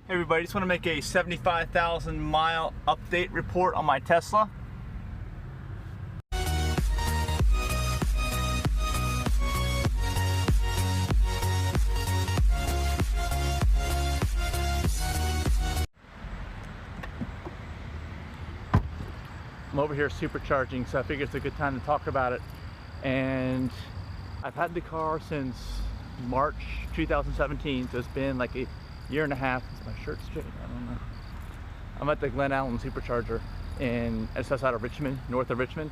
Hey everybody, just want to make a 75,000 mile update report on my Tesla. I'm over here supercharging, so I figured it's a good time to talk about it. And I've had the car since March 2017, so it's been like a year and a half. Is my shirt straight? I don't know. I'm at the Glen Allen supercharger it's outside of Richmond, north of Richmond.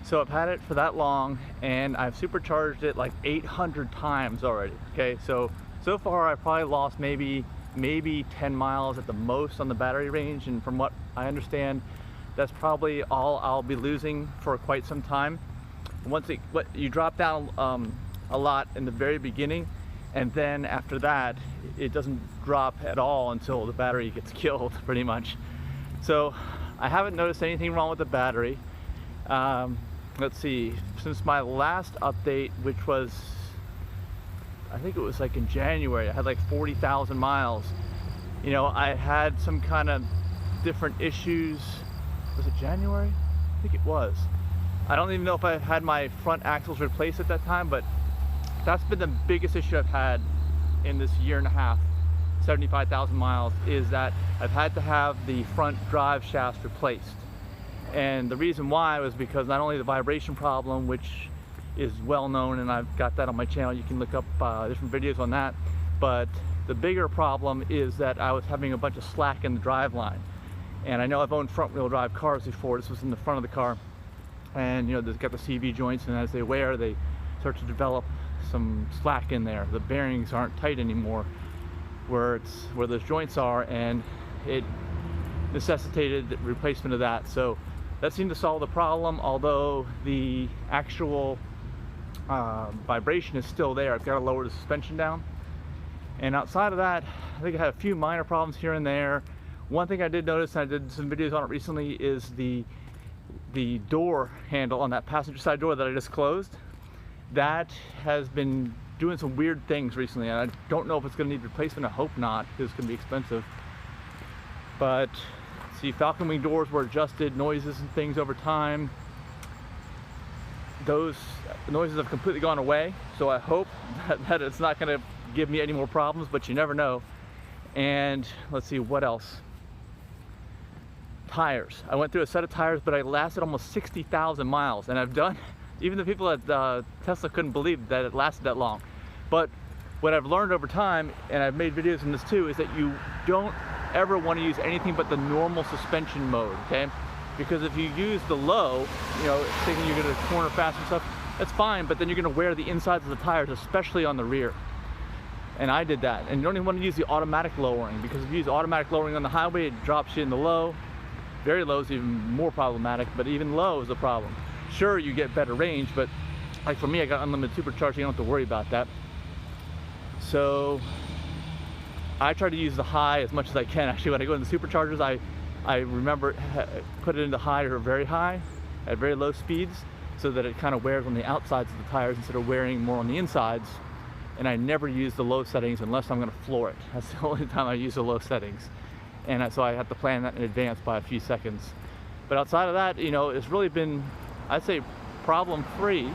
So I've had it for that long, and I've supercharged it like 800 times already. Okay, so far I've probably lost maybe 10 miles at the most on the battery range, and from what I understand, that's probably all I'll be losing for quite some time. You drop down a lot in the very beginning, and then after that it doesn't drop at all until the battery gets killed, pretty much. So I haven't noticed anything wrong with the battery. Let's see, since my last update, which was, I think it was like in January, I had like 40,000 miles. You know, I had some kind of different issues. Was it January? I think it was. I don't even know if I had my front axles replaced at that time, but that's been the biggest issue I've had in this year and a half, 75,000 miles, is that I've had to have the front drive shafts replaced. And the reason why was because not only the vibration problem, which is well known, and I've got that on my channel, you can look up different videos on that, but the bigger problem is that I was having a bunch of slack in the drive line. And I know I've owned front wheel drive cars before. This was in the front of the car, and you know, they've got the CV joints, and as they wear, they start to develop some slack in there. The bearings aren't tight anymore where those joints are, and it necessitated the replacement of that. So that seemed to solve the problem, although the actual vibration is still there. I've got to lower the suspension down, and outside of that, I think I had a few minor problems here and there. One thing I did notice, and I did some videos on it recently, is the door handle on that passenger side door that I just closed. That has been doing some weird things recently, and I don't know if it's going to need replacement. I hope not, because it's going to be expensive. But see, Falcon Wing doors were adjusted, noises and things over time. Those noises have completely gone away, so I hope that it's not going to give me any more problems, but you never know. And let's see, what else? Tires. I went through a set of tires, but I lasted almost 60,000 miles, and I've done, even the people at Tesla couldn't believe that it lasted that long. But what I've learned over time, and I've made videos on this too, is that you don't ever want to use anything but the normal suspension mode, okay? Because if you use the low, you know, thinking you're going to corner fast and stuff, that's fine, but then you're going to wear the insides of the tires, especially on the rear. And I did that. And you don't even want to use the automatic lowering, because if you use automatic lowering on the highway, it drops you in the low. Very low is even more problematic, but even low is a problem. Sure, you get better range, but like for me, I got unlimited supercharging. I don't have to worry about that. So I try to use the high as much as I can. Actually, when I go in the superchargers, I remember put it into high or very high at very low speeds, so that it kind of wears on the outsides of the tires instead of wearing more on the insides. And I never use the low settings unless I'm going to floor it. That's the only time I use the low settings. And so I have to plan that in advance by a few seconds. But outside of that, you know, it's really been, I'd say, problem-free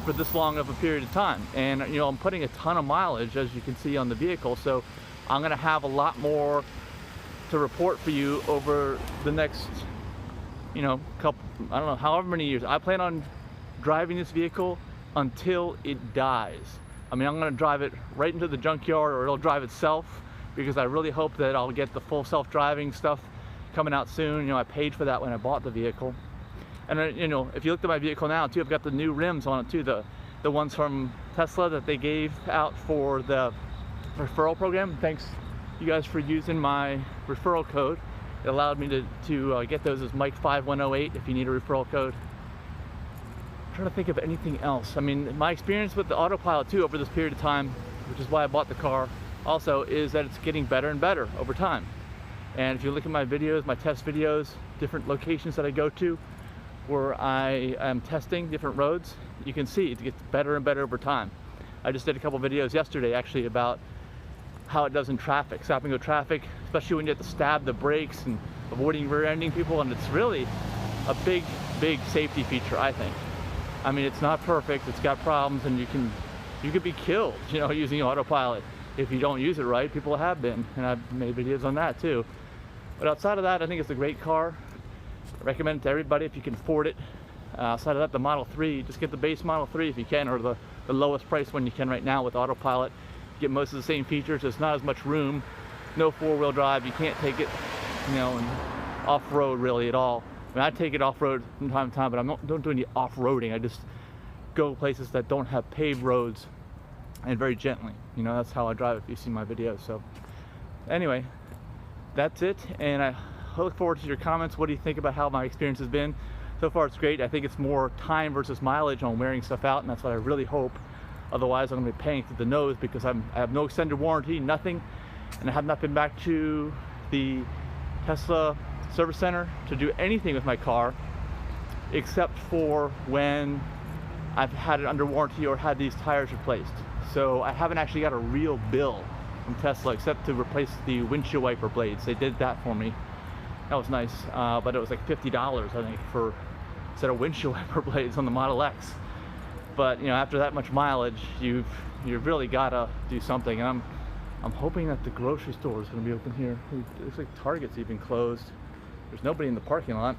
for this long of a period of time. And you know, I'm putting a ton of mileage, as you can see on the vehicle, so I'm going to have a lot more to report for you over the next, you know, couple, I don't know, however many years. I plan on driving this vehicle until it dies. I mean, I'm going to drive it right into the junkyard, or it'll drive itself, because I really hope that I'll get the full self-driving stuff coming out soon. You know, I paid for that when I bought the vehicle. And you know, if you look at my vehicle now too, I've got the new rims on it too, the ones from Tesla that they gave out for the referral program. Thanks you guys for using my referral code. It allowed me to get those as Mike5108 if you need a referral code. I'm trying to think of anything else. I mean, my experience with the autopilot too over this period of time, which is why I bought the car also, is that it's getting better and better over time. And if you look at my videos, my test videos, different locations that I go to where I am testing different roads, you can see it gets better and better over time. I just did a couple videos yesterday actually about how it does in traffic, stop and go traffic, especially when you have to stab the brakes and avoiding rear-ending people. And it's really a big safety feature, I think. I mean, it's not perfect, it's got problems, and you could be killed, you know, using autopilot if you don't use it right. People have been, and I've made videos on that too. But outside of that, I think it's a great car. I recommend it to everybody if you can afford it. Outside of that, the Model 3, just get the base Model 3 if you can, or the lowest price one you can right now with autopilot. Get most of the same features. There's not as much room, no four-wheel drive. You can't take it, you know, off-road really at all. I mean, I take it off-road from time to time, but I don't do any off-roading. I just go places that don't have paved roads, and very gently. You know, that's how I drive if you see my videos. So anyway, that's it, and I look forward to your comments. What do you think about how my experience has been? So far it's great. I think it's more time versus mileage on wearing stuff out, and that's what I really hope. Otherwise I'm going to be paying through the nose, because I have no extended warranty, nothing, and I have not been back to the Tesla service center to do anything with my car except for when I've had it under warranty or had these tires replaced. So I haven't actually got a real bill from Tesla except to replace the windshield wiper blades. They did that for me. That was nice, but it was like $50, I think, for a set of windshield wiper blades on the Model X. But you know, after that much mileage, you've really got to do something. And I'm hoping that the grocery store is going to be open here. It looks like Target's even closed. There's nobody in the parking lot,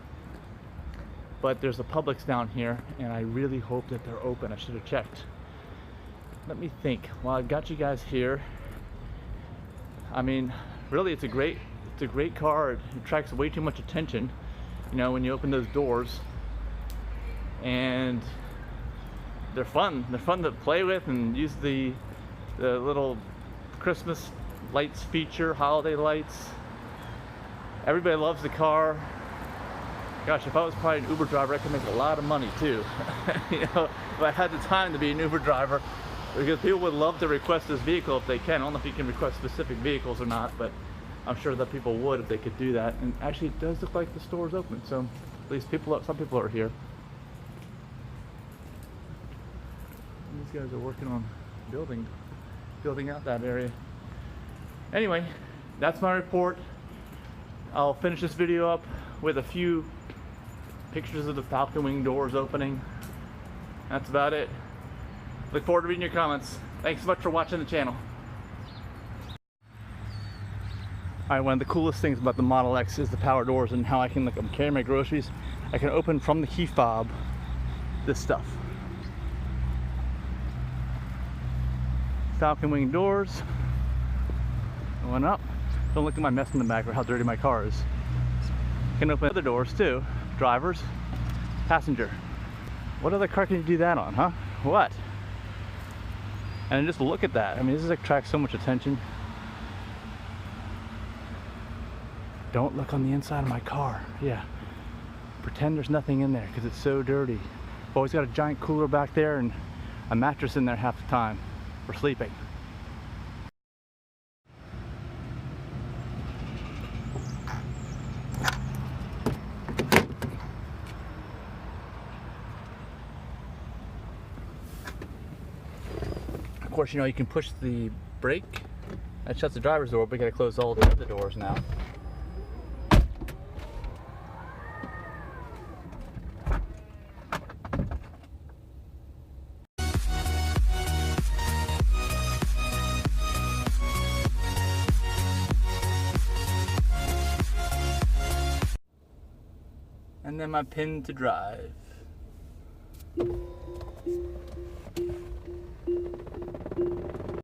but there's a Publix down here, and I really hope that they're open. I should have checked. Let me think. Well, I've got you guys here. I mean, really, it's a great car. It attracts way too much attention, you know, when you open those doors, and they're fun. They're fun to play with and use the little Christmas lights feature, holiday lights. Everybody loves the car. Gosh, if I was probably an Uber driver, I could make a lot of money too. You know, if I had the time to be an Uber driver, because people would love to request this vehicle if they can. I don't know if you can request specific vehicles or not, but I'm sure that people would if they could do that. And actually, it does look like the store's open, so at least some people are here. These guys are working on building out that area. Anyway, that's my report. I'll finish this video up with a few pictures of the Falcon Wing doors opening. That's about it. Look forward to reading your comments. Thanks so much for watching the channel. Alright, one of the coolest things about the Model X is the power doors, and how I can, like, I'm carrying my groceries, I can open from the key fob this stuff. Falcon Wing doors going up. Don't look at my mess in the back or how dirty my car is. Can open other doors too. Drivers, passenger. What other car can you do that on, huh? What? And just look at that. I mean, this attracts so much attention. Don't look on the inside of my car. Yeah. Pretend there's nothing in there because it's so dirty. I've always got a giant cooler back there and a mattress in there half the time for sleeping. Of course, you know, you can push the brake. That shuts the driver's door, but we gotta close all the other doors now. And then my pin to drive.